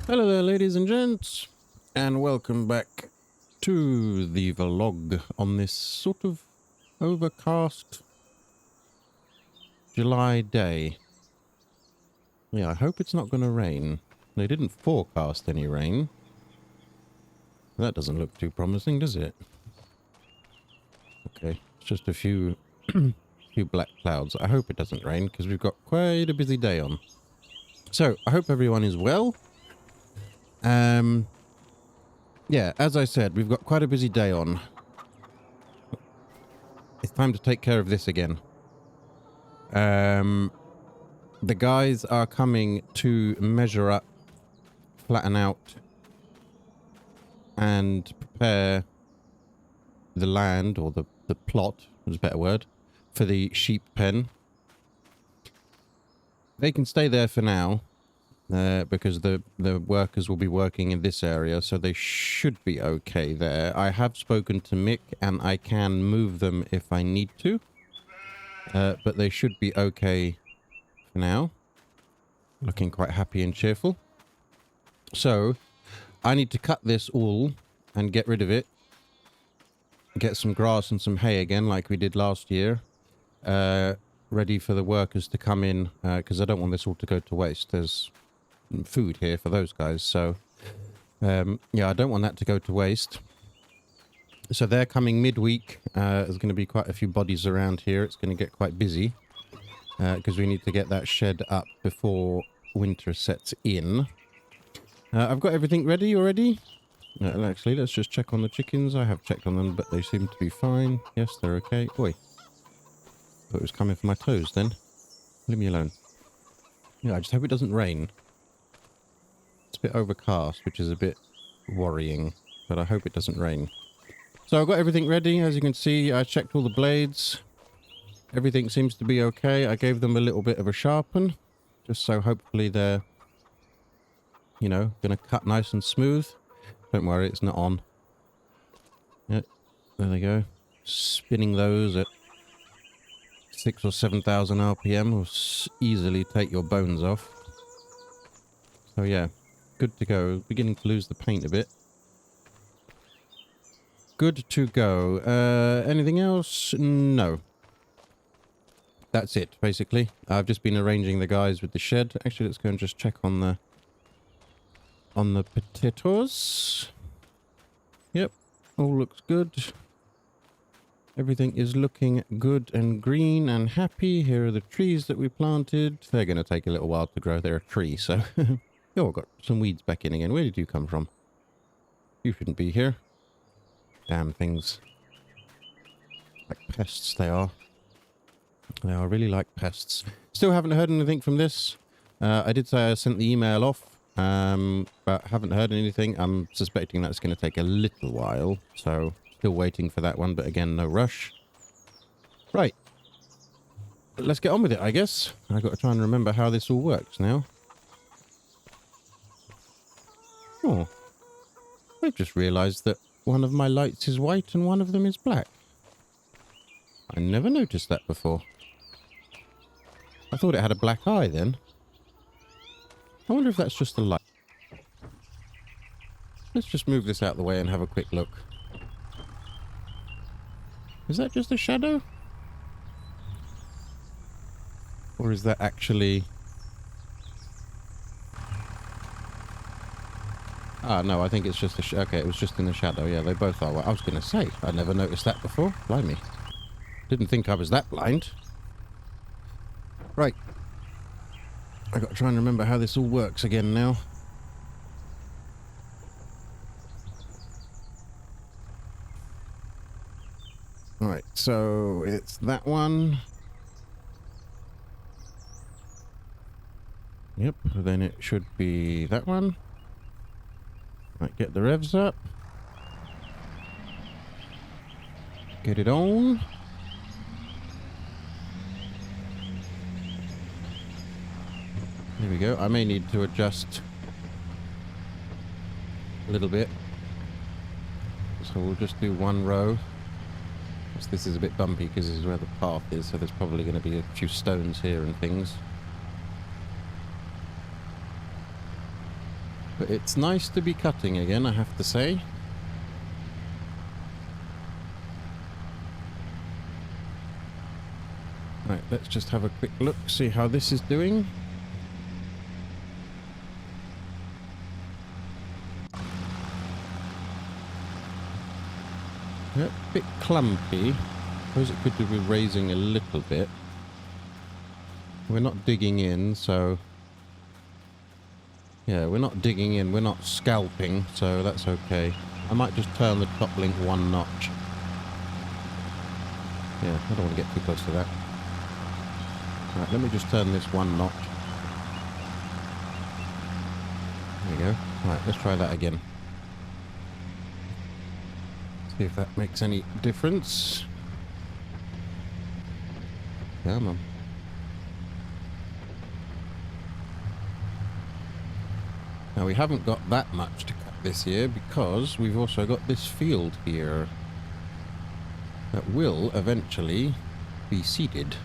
Hello there, ladies and gents, and welcome back to the vlog on this sort of overcast July day. Yeah, I hope it's not going to rain. They didn't forecast any rain. That doesn't look too promising, does it? Okay, it's just a few few black clouds. I hope it doesn't rain because we've got quite a busy day on. So, I hope everyone is well. Yeah, as I said, we've got quite a busy day on. It's time to take care of this again. The guys are coming to measure up, flatten out, and prepare the land, or the plot, is a better word, for the sheep pen. They can stay there for now, because the workers will be working in this area, so they should be okay there. I have spoken to Mick, and I can move them if I need to, but they should be okay for now. Looking quite happy and cheerful. So, I need to cut this all and get rid of it. Get some grass and some hay again, like we did last year. Ready for the workers to come in, because I don't want this all to go to waste. There's food here for those guys, so yeah, I don't want that to go to waste. So they're coming midweek. There's going to be quite a few bodies around here. It's going to get quite busy because we need to get that shed up before winter sets in. I've got everything ready already. Actually, let's just check on the chickens. I have checked on them, but they seem to be fine. Yes, they're okay. Oi, thought it was coming for my toes then. Leave me alone. Yeah, I just hope it doesn't rain. It's a bit overcast, which is a bit worrying, but I hope it doesn't rain. So I've got everything ready. As you can see, I checked all the blades. Everything seems to be okay. I gave them a little bit of a sharpen, just so hopefully they're, you know, going to cut nice and smooth. Don't worry, it's not on. Yep, there they go. Spinning those at 6,000 or 7,000 RPM will easily take your bones off. So yeah, good to go. Beginning to lose the paint a bit. Good to go. Anything else? No. That's it, basically. I've just been arranging the guys with the shed. Actually, let's go and just check on the potatoes. Yep, all looks good. Everything is looking good and green and happy. Here are the trees that we planted. They're going to take a little while to grow. They're a tree, so... Oh, I've got some weeds back in again. Where did you come from? You shouldn't be here. Damn things. Like pests they are. They are really like pests. Still haven't heard anything from this. I did say I sent the email off, but haven't heard anything. I'm suspecting that's going to take a little while, so still waiting for that one, but again, no rush. Right. Let's get on with it, I guess. I've got to try and remember how this all works now. Oh. I've just realised that one of my lights is white and one of them is black. I never noticed that before. I thought it had a black eye then. I wonder if that's just the light. Let's just move this out of the way and have a quick look. Is that just a shadow? Or is that actually... Ah, no, I think it's just a... Okay, it was just in the shadow. Yeah, they both are. I was going to say, I never noticed that before. Blimey. Didn't think I was that blind. Right. I've got to try and remember how this all works again now. Right, so it's that one. Yep, then it should be that one. Right, get the revs up. Get it on. There we go. I may need to adjust a little bit. So we'll just do one row. This is a bit bumpy because this is where the path is, so there's probably going to be a few stones here and things. But it's nice to be cutting again, I have to say. Right, let's just have a quick look, see how this is doing. Yeah, a bit clumpy. Suppose it could do with raising a little bit. We're not digging in, so... Yeah, we're not digging in, we're not scalping, so that's okay. I might just turn the top link 1 notch. Yeah, I don't want to get too close to that. Right, let me just turn this 1 notch. There we go. Right, let's try that again. See if that makes any difference. Come on. Now we haven't got that much to cut this year because we've also got this field here that will eventually be seeded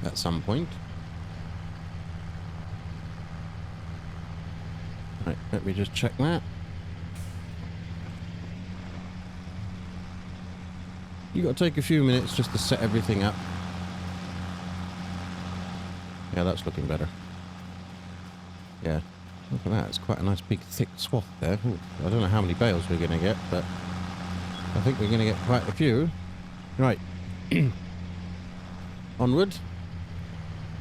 at some point. Right, let me just check that. You got to take a few minutes just to set everything up. Yeah, that's looking better. Yeah. Look at that, it's quite a nice big thick swath there. Ooh, I don't know how many bales we're going to get, but I think we're going to get quite a few. Right. Onward.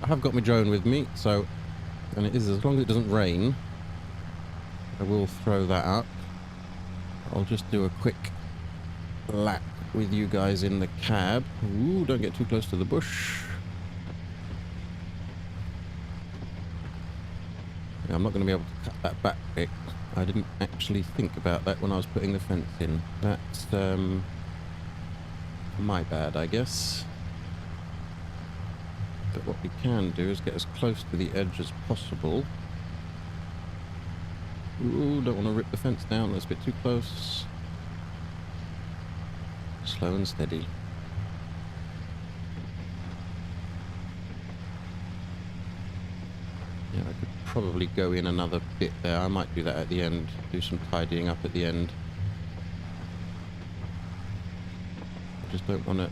I have got my drone with me, so, and it is, as long as it doesn't rain, I will throw that up. I'll just do a quick lap with you guys in the cab. Ooh, don't get too close to the bush. I'm not going to be able to cut that back bit. I didn't actually think about that when I was putting the fence in. That's my bad, I guess. But what we can do is get as close to the edge as possible. Ooh, don't want to rip the fence down. That's a bit too close. Slow and steady. Yeah, I could probably go in another bit there. I might do that at the end. Do some tidying up at the end. I just don't want to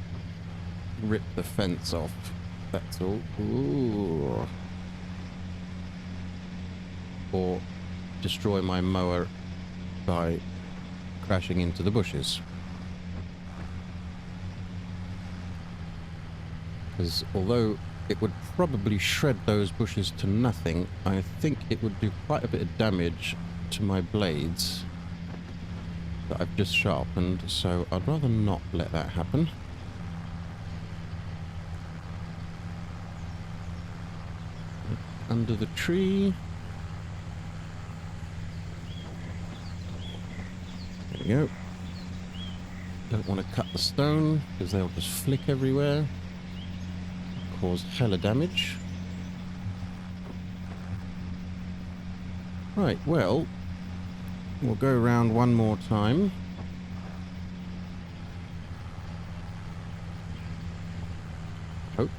rip the fence off. That's all. Ooh. Or destroy my mower by crashing into the bushes. Because although it would probably shred those bushes to nothing, I think it would do quite a bit of damage to my blades that I've just sharpened, so I'd rather not let that happen. Under the tree. There we go. Don't want to cut the stone because they'll just flick everywhere. Cause hella damage. Right, well, we'll go around one more time. Oh.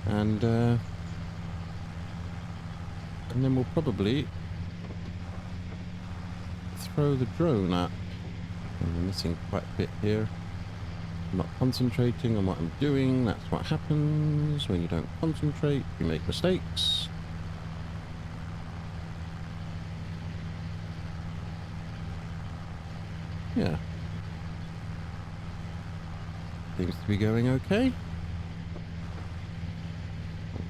And then we'll probably throw the drone up. I'm missing quite a bit here. I'm not concentrating on what I'm doing. That's what happens when you don't concentrate. You make mistakes. Yeah. Seems to be going okay.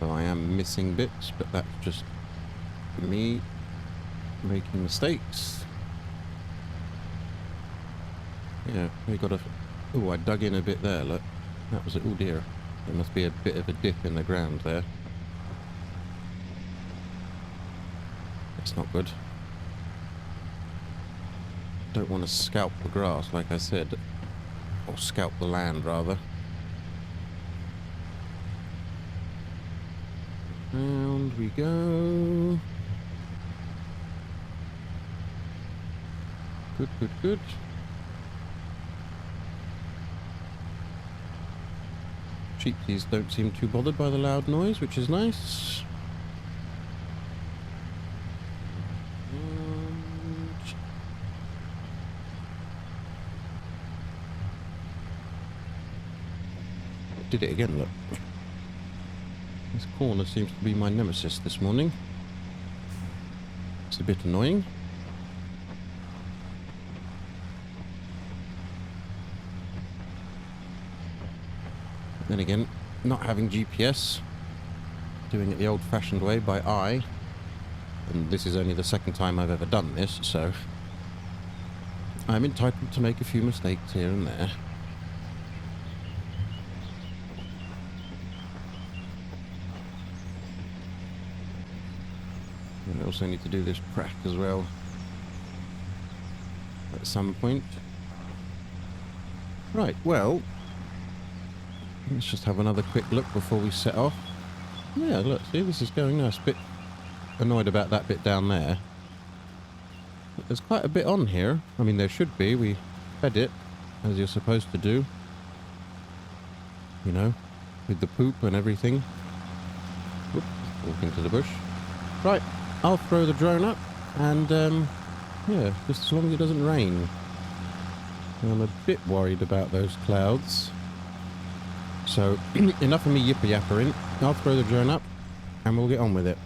Although I am missing bits, but that's just me making mistakes. Yeah, we got a... Oh, I dug in a bit there, look. That was it. Oh dear. There must be a bit of a dip in the ground there. That's not good. Don't want to scalp the grass, like I said. Or scalp the land, rather. Round we go. Good, good, good. Sheepsies don't seem too bothered by the loud noise, which is nice. did it again, look. This corner seems to be my nemesis this morning. It's a bit annoying. Then again, not having GPS, doing it the old-fashioned way by eye, and this is only the second time I've ever done this, so I'm entitled to make a few mistakes here and there. I also need to do this crack as well at some point. Right, well, let's just have another quick look before we set off. Yeah, look, see, this is going nice. Bit annoyed about that bit down there. But there's quite a bit on here. I mean, there should be. We fed it, as you're supposed to do. You know, with the poop and everything. Whoop, walk into the bush. Right, I'll throw the drone up, and, yeah, just as long as it doesn't rain. I'm a bit worried about those clouds. So, enough of me yipper-yappering. I'll throw the drone up, and we'll get on with it.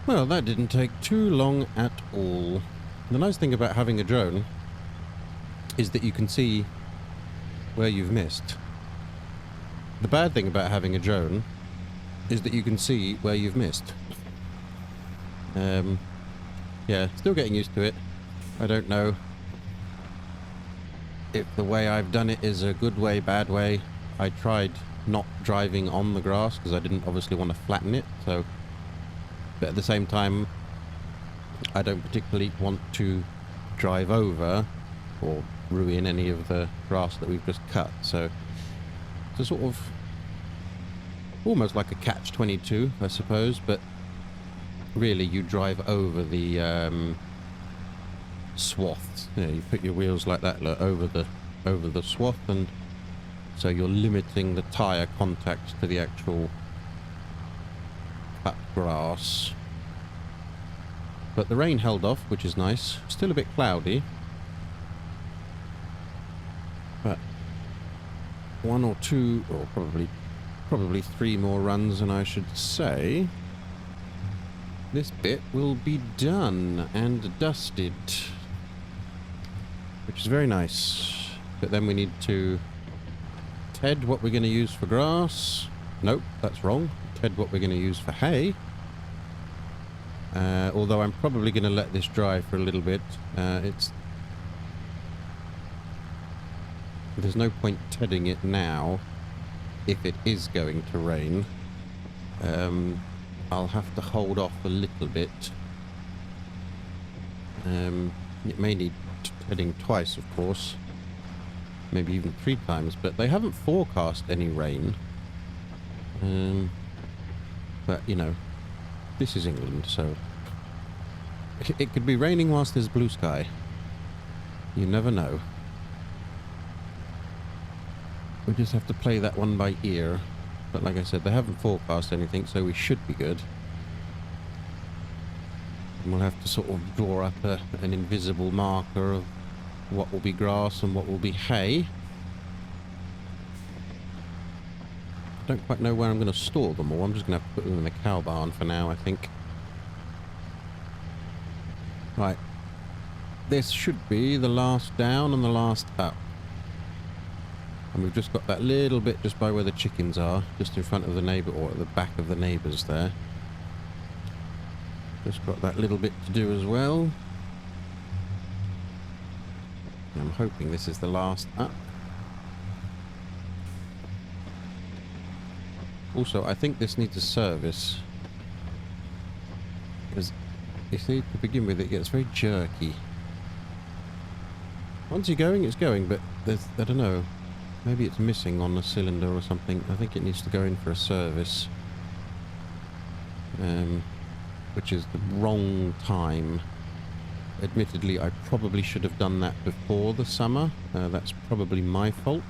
Well, that didn't take too long at all. The nice thing about having a drone is that you can see where you've missed. The bad thing about having a drone is that you can see where you've missed. Yeah, still getting used to it. I don't know if the way I've done it is a good way, bad way. I tried not driving on the grass because I didn't obviously want to flatten it, so... But at the same time, I don't particularly want to drive over or ruin any of the grass that we've just cut, so it's a sort of almost like a catch-22, I suppose, but really you drive over the swath. You know, you put your wheels like that over the swath, and so you're limiting the tyre contact to the actual cut grass. But the rain held off, which is nice. Still a bit cloudy, but one or two, or probably three more runs, and I should say this bit will be done and dusted, which is very nice. But then we need to TED what we're going to use for grass. Nope, that's wrong. TED what we're going to use for hay. Although I'm probably going to let this dry for a little bit. There's no point tedding it now if it is going to rain. I'll have to hold off a little bit. It may need tedding twice, of course. Maybe even 3 times, but they haven't forecast any rain. But, you know, this is England, so... It could be raining whilst there's blue sky. You never know. We just have to play that one by ear. But like I said, they haven't forecast anything, so we should be good. And we'll have to sort of draw up an invisible marker of what will be grass and what will be hay. I don't quite know where I'm going to store them all. I'm just going to have to put them in the cow barn for now, I think. Right. This should be the last down and the last up. And we've just got that little bit just by where the chickens are, just in front of the neighbour, or at the back of the neighbours there. Just got that little bit to do as well. I'm hoping this is the last up. Also, I think this needs a service. Because, you see, to begin with, it gets very jerky. Once you're going, it's going, but there's, I don't know. Maybe it's missing on the cylinder or something. I think it needs to go in for a service. Which is the wrong time. Admittedly, I probably should have done that before the summer. That's probably my fault.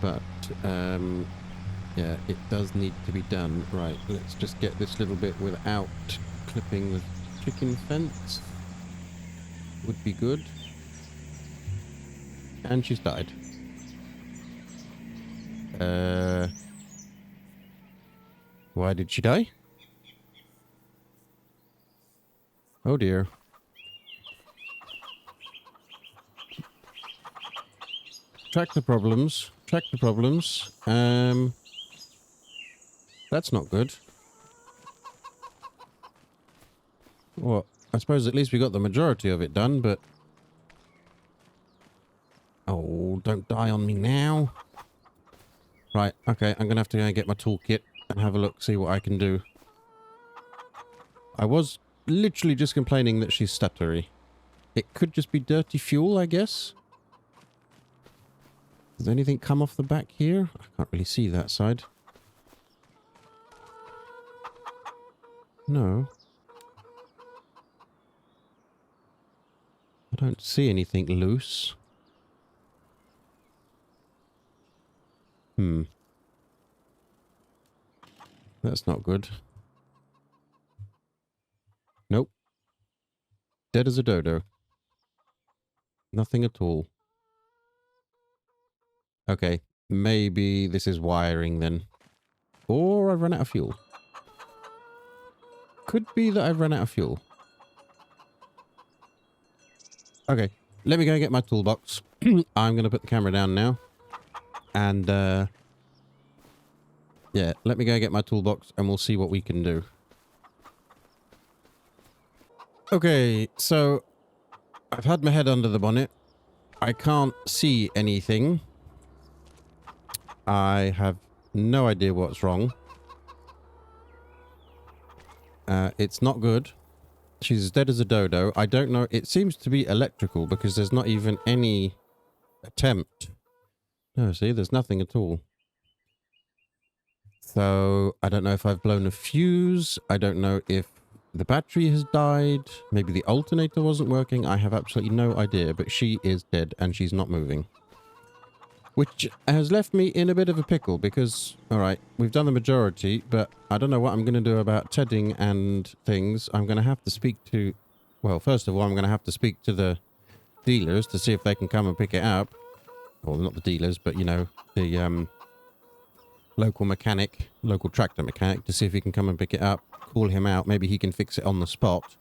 But, yeah, it does need to be done. Right, let's just get this little bit without clipping the chicken fence. Would be good. And she's died. Why did she die? Oh dear. Track the problems. Track the problems. That's not good. Well, I suppose at least we got the majority of it done, but... Oh, don't die on me now. Right, okay, I'm going to have to go and get my toolkit and have a look, see what I can do. I was literally just complaining that she's stuttery. It could just be dirty fuel, I guess. Does anything come off the back here? I can't really see that side. No. I don't see anything loose. That's not good. Nope. Dead as a dodo. Nothing at all. Okay. Maybe this is wiring then. Or I've run out of fuel. could be that I've run out of fuel. Okay, let me go get my toolbox. I'm going to put the camera down now. And, yeah, let me go get my toolbox and we'll see what we can do. Okay, so I've had my head under the bonnet. I can't see anything. I have no idea what's wrong. It's not good. She's as dead as a dodo. I don't know. It seems to be electrical because there's not even any attempt. No, see, there's nothing at all. So I don't know if I've blown a fuse. I don't know if the battery has died. Maybe the alternator wasn't working. I have absolutely no idea, but she is dead and she's not moving. Which has left me in a bit of a pickle because, all right, we've done the majority, but I don't know what I'm going to do about tedding and things. I'm going to have to speak to, well, first of all, I'm going to have to speak to the dealers to see if they can come and pick it up. Well, not the dealers, but, you know, the local mechanic, local tractor mechanic, to see if he can come and pick it up, call him out. Maybe he can fix it on the spot.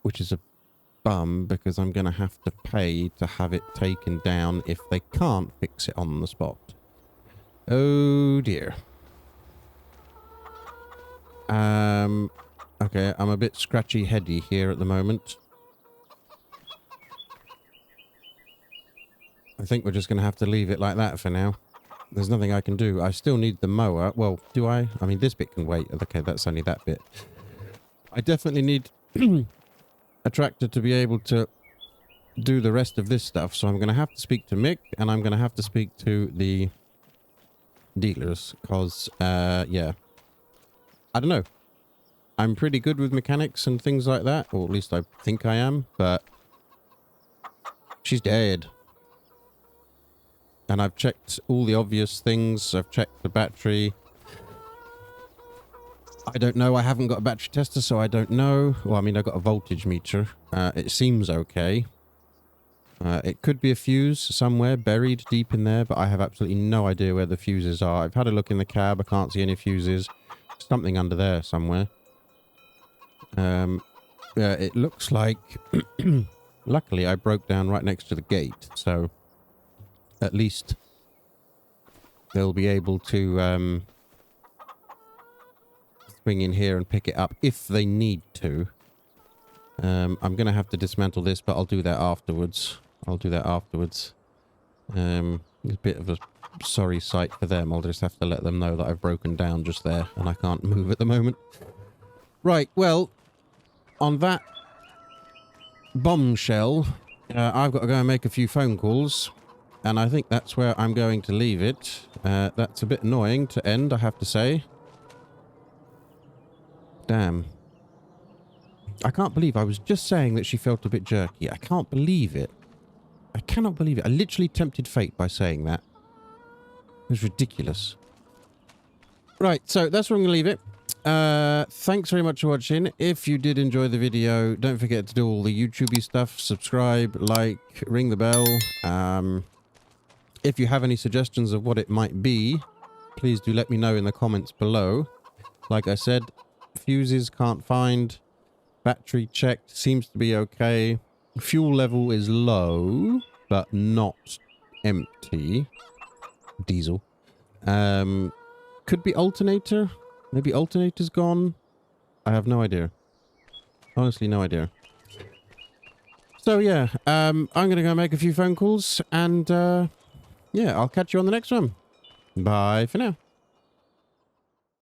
Which is a bum because I'm going to have to pay to have it taken down if they can't fix it on the spot. Oh dear. Okay, I'm a bit scratchy heady here at the moment. I think we're just going to have to leave it like that for now. There's nothing I can do. I still need the mower. Well, do I? I mean, this bit can wait. Okay, that's only that bit. I definitely need a tractor to be able to do the rest of this stuff. So I'm going to have to speak to Mick and I'm going to have to speak to the dealers because, yeah, I don't know. I'm pretty good with mechanics and things like that, or at least I think I am, but she's dead. And I've checked all the obvious things. I've checked the battery. I don't know. I haven't got a battery tester, so I don't know. Well, I mean, I've got a voltage meter. It seems okay. It could be a fuse somewhere buried deep in there, but I have absolutely no idea where the fuses are. I've had a look in the cab. I can't see any fuses. Something under there somewhere. Yeah, it looks like... Luckily, I broke down right next to the gate, so... At least they'll be able to swing in here and pick it up if they need to. I'm going to have to dismantle this, but I'll do that afterwards. It's a bit of a sorry sight for them. I'll just have to let them know that I've broken down just there and I can't move at the moment. Right, well, on that bombshell, I've got to go and make a few phone calls. And I think that's where I'm going to leave it. That's a bit annoying to end, I have to say. Damn. I can't believe I was just saying that she felt a bit jerky. I can't believe it. I cannot believe it. I literally tempted fate by saying that. It was ridiculous. Right, so that's where I'm going to leave it. Thanks very much for watching. If you did enjoy the video, don't forget to do all the YouTubey stuff. Subscribe, like, ring the bell. If you have any suggestions of what it might be, please do let me know in the comments below. Like I said, fuses can't find. Battery checked, seems to be okay. Fuel level is low, but not empty. Diesel. Could be alternator. Maybe alternator's gone. I have no idea. Honestly, no idea. So yeah, I'm going to go make a few phone calls and... yeah, I'll catch you on the next one. Bye for now.